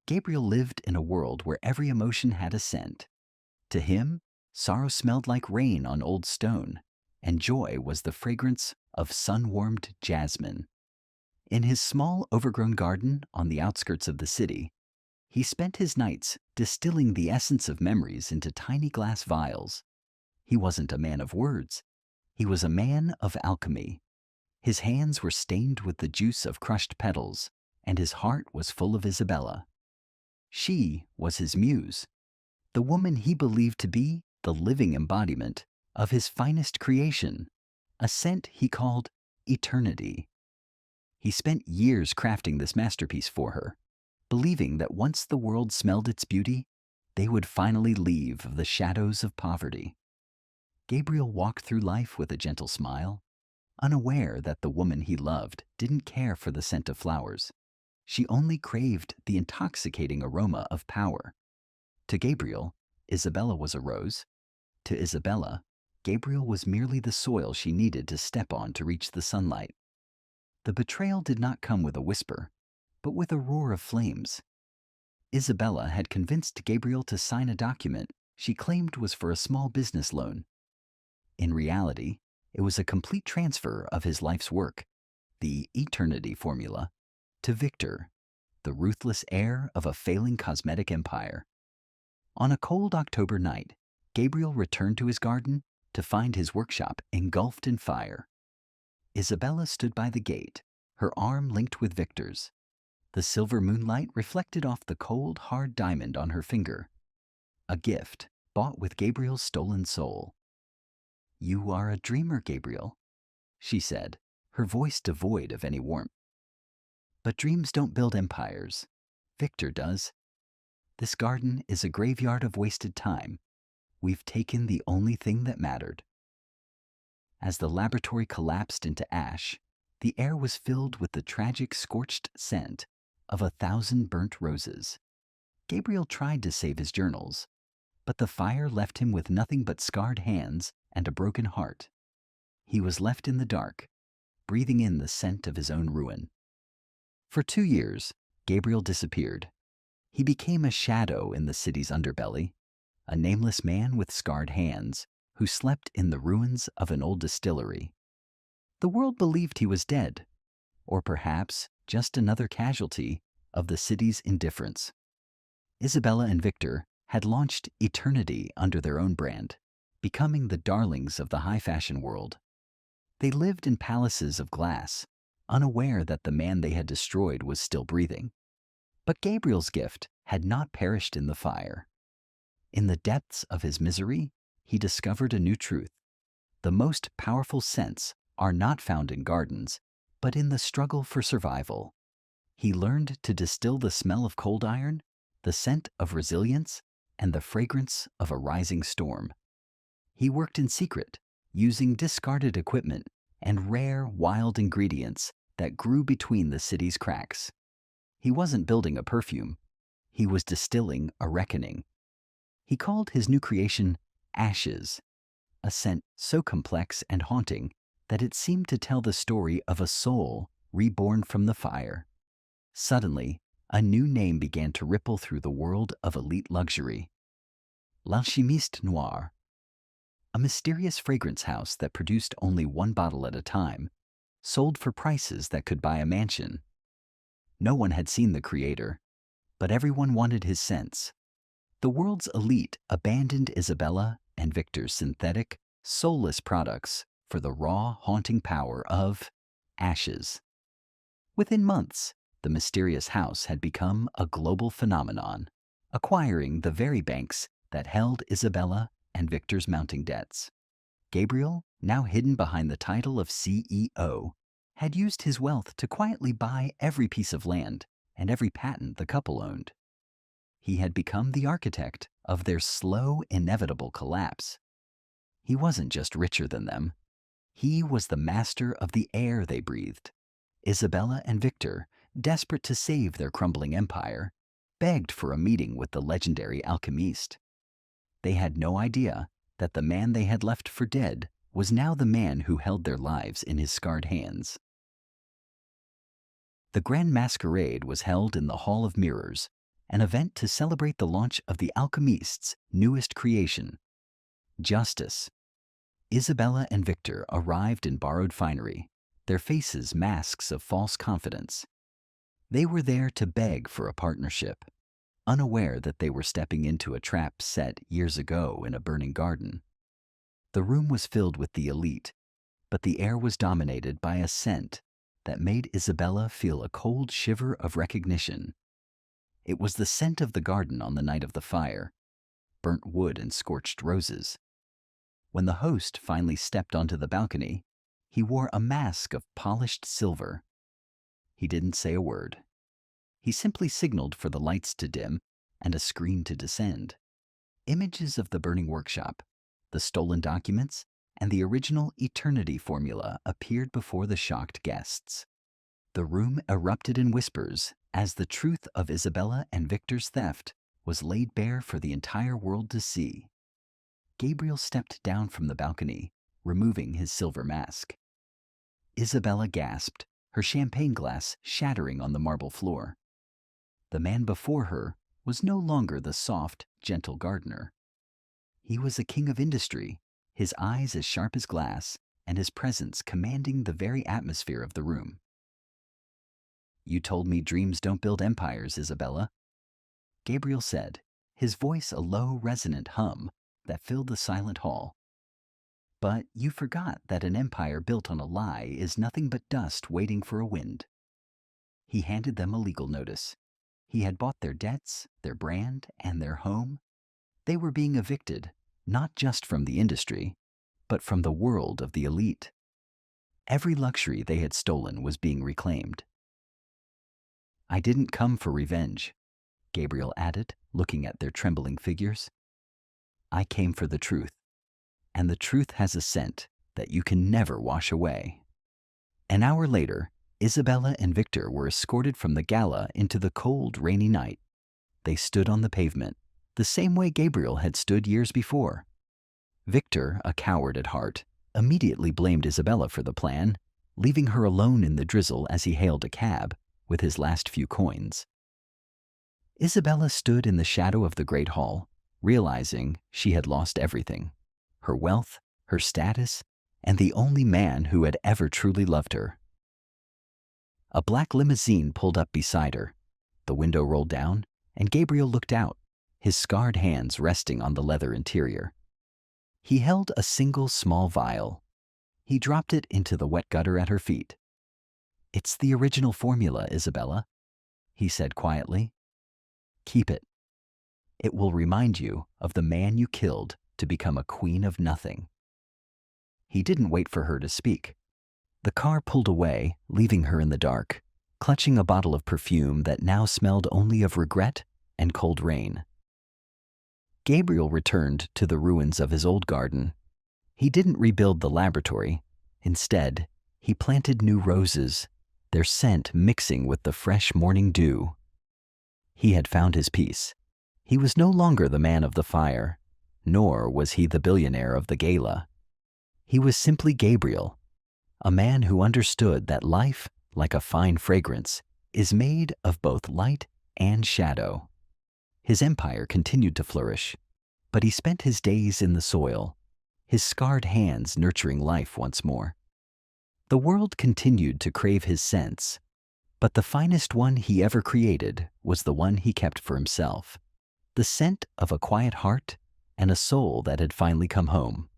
Gabriel lived in a world where every emotion had a scent. To him, sorrow smelled like rain on old stone, and joy was the fragrance of sun-warmed jasmine. In his small, overgrown garden on the outskirts of the city, he spent his nights distilling the essence of memories into tiny glass vials. He wasn't a man of words. He was a man of alchemy. His hands were stained with the juice of crushed petals, and his heart was full of Isabella. She was his muse, the woman he believed to be the living embodiment of his finest creation, a scent he called eternity. He spent years crafting this masterpiece for her, believing that once the world smelled its beauty, they would finally leave the shadows of poverty. Gabriel walked through life with a gentle smile, unaware that the woman he loved didn't care for the scent of flowers. She only craved the intoxicating aroma of power. To Gabriel, Isabella was a rose. To Isabella, Gabriel was merely the soil she needed to step on to reach the sunlight. The betrayal did not come with a whisper, but with a roar of flames. Isabella had convinced Gabriel to sign a document she claimed was for a small business loan. In reality, it was a complete transfer of his life's work, the eternity formula, to Victor, the ruthless heir of a failing cosmetic empire. On a cold October night, Gabriel returned to his garden to find his workshop engulfed in fire. Isabella stood by the gate, her arm linked with Victor's. The silver moonlight reflected off the cold, hard diamond on her finger, a gift bought with Gabriel's stolen soul. "You are a dreamer, Gabriel," she said, her voice devoid of any warmth. "But dreams don't build empires. Victor does. This garden is a graveyard of wasted time. We've taken the only thing that mattered." As the laboratory collapsed into ash, the air was filled with the tragic scorched scent of 1,000 burnt roses. Gabriel tried to save his journals, but the fire left him with nothing but scarred hands and a broken heart. He was left in the dark, breathing in the scent of his own ruin. For 2 years, Gabriel disappeared. He became a shadow in the city's underbelly, a nameless man with scarred hands who slept in the ruins of an old distillery. The world believed he was dead, or perhaps just another casualty of the city's indifference. Isabella and Victor had launched eternity under their own brand, becoming the darlings of the high-fashion world. They lived in palaces of glass, unaware that the man they had destroyed was still breathing. But Gabriel's gift had not perished in the fire. In the depths of his misery, he discovered a new truth. The most powerful scents are not found in gardens, but in the struggle for survival. He learned to distill the smell of cold iron, the scent of resilience, and the fragrance of a rising storm. He worked in secret, using discarded equipment and rare, wild ingredients that grew between the city's cracks. He wasn't building a perfume. He was distilling a reckoning. He called his new creation Ashes, a scent so complex and haunting that it seemed to tell the story of a soul reborn from the fire. Suddenly, a new name began to ripple through the world of elite luxury. L'Alchimiste Noir, a mysterious fragrance house that produced only one bottle at a time, sold for prices that could buy a mansion. No one had seen the creator, but everyone wanted his scents. The world's elite abandoned Isabella and Victor's synthetic, soulless products for the raw, haunting power of ashes. Within months, the mysterious house had become a global phenomenon, acquiring the very banks that held Isabella and Victor's mounting debts. Gabriel, now hidden behind the title of CEO, had used his wealth to quietly buy every piece of land and every patent the couple owned. He had become the architect of their slow, inevitable collapse. He wasn't just richer than them. He was the master of the air they breathed. Isabella and Victor, desperate to save their crumbling empire, begged for a meeting with the legendary alchemist. They had no idea that the man they had left for dead was now the man who held their lives in his scarred hands. The grand masquerade was held in the Hall of Mirrors, an event to celebrate the launch of the alchemist's newest creation, justice. Isabella and Victor arrived in borrowed finery, their faces masks of false confidence. They were there to beg for a partnership, unaware that they were stepping into a trap set years ago in a burning garden. The room was filled with the elite, but the air was dominated by a scent that made Isabella feel a cold shiver of recognition. It was the scent of the garden on the night of the fire, burnt wood and scorched roses. When the host finally stepped onto the balcony, he wore a mask of polished silver. He didn't say a word. He simply signaled for the lights to dim and a screen to descend. Images of the burning workshop, the stolen documents, and the original eternity formula appeared before the shocked guests. The room erupted in whispers as the truth of Isabella and Victor's theft was laid bare for the entire world to see. Gabriel stepped down from the balcony, removing his silver mask. Isabella gasped, her champagne glass shattering on the marble floor. The man before her was no longer the soft, gentle gardener. He was a king of industry, his eyes as sharp as glass, and his presence commanding the very atmosphere of the room. "You told me dreams don't build empires, Isabella," Gabriel said, his voice a low, resonant hum that filled the silent hall. "But you forgot that an empire built on a lie is nothing but dust waiting for a wind." He handed them a legal notice. He had bought their debts, their brand, and their home. They were being evicted, not just from the industry, but from the world of the elite. Every luxury they had stolen was being reclaimed. "I didn't come for revenge," Gabriel added, looking at their trembling figures. "I came for the truth, and the truth has a scent that you can never wash away." An hour later, Isabella and Victor were escorted from the gala into the cold, rainy night. They stood on the pavement, the same way Gabriel had stood years before. Victor, a coward at heart, immediately blamed Isabella for the plan, leaving her alone in the drizzle as he hailed a cab with his last few coins. Isabella stood in the shadow of the great hall, realizing she had lost everything: her wealth, her status, and the only man who had ever truly loved her. A black limousine pulled up beside her. The window rolled down, and Gabriel looked out, his scarred hands resting on the leather interior. He held a single small vial. He dropped it into the wet gutter at her feet. "It's the original formula, Isabella," he said quietly. "Keep it. It will remind you of the man you killed to become a queen of nothing." He didn't wait for her to speak. The car pulled away, leaving her in the dark, clutching a bottle of perfume that now smelled only of regret and cold rain. Gabriel returned to the ruins of his old garden. He didn't rebuild the laboratory. Instead, he planted new roses, their scent mixing with the fresh morning dew. He had found his peace. He was no longer the man of the fire, nor was he the billionaire of the gala. He was simply Gabriel, a man who understood that life, like a fine fragrance, is made of both light and shadow. His empire continued to flourish, but he spent his days in the soil, his scarred hands nurturing life once more. The world continued to crave his scents, but the finest one he ever created was the one he kept for himself, the scent of a quiet heart and a soul that had finally come home.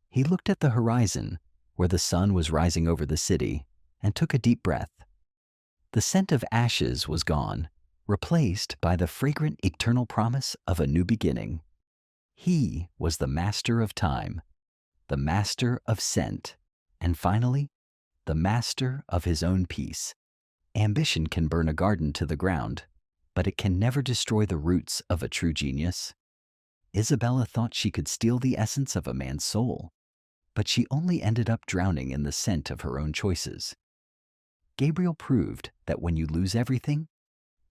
He looked at the horizon, where the sun was rising over the city, and took a deep breath. The scent of ashes was gone, replaced by the fragrant eternal promise of a new beginning. He was the master of time, the master of scent, and finally, the master of his own peace. Ambition can burn a garden to the ground, but it can never destroy the roots of a true genius. Isabella thought she could steal the essence of a man's soul, but she only ended up drowning in the scent of her own choices. Gabriel proved that when you lose everything,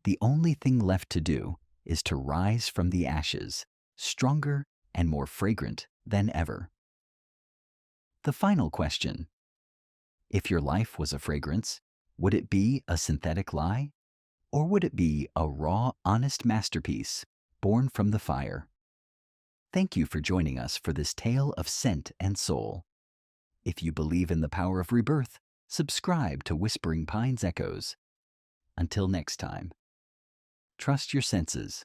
the only thing left to do is to rise from the ashes, stronger and more fragrant than ever. The final question: if your life was a fragrance, would it be a synthetic lie Or would it be a raw, honest masterpiece born from the fire? Thank you for joining us for this tale of scent and soul. If you believe in the power of rebirth, subscribe to Whispering Pines Echoes. Until next time, trust your senses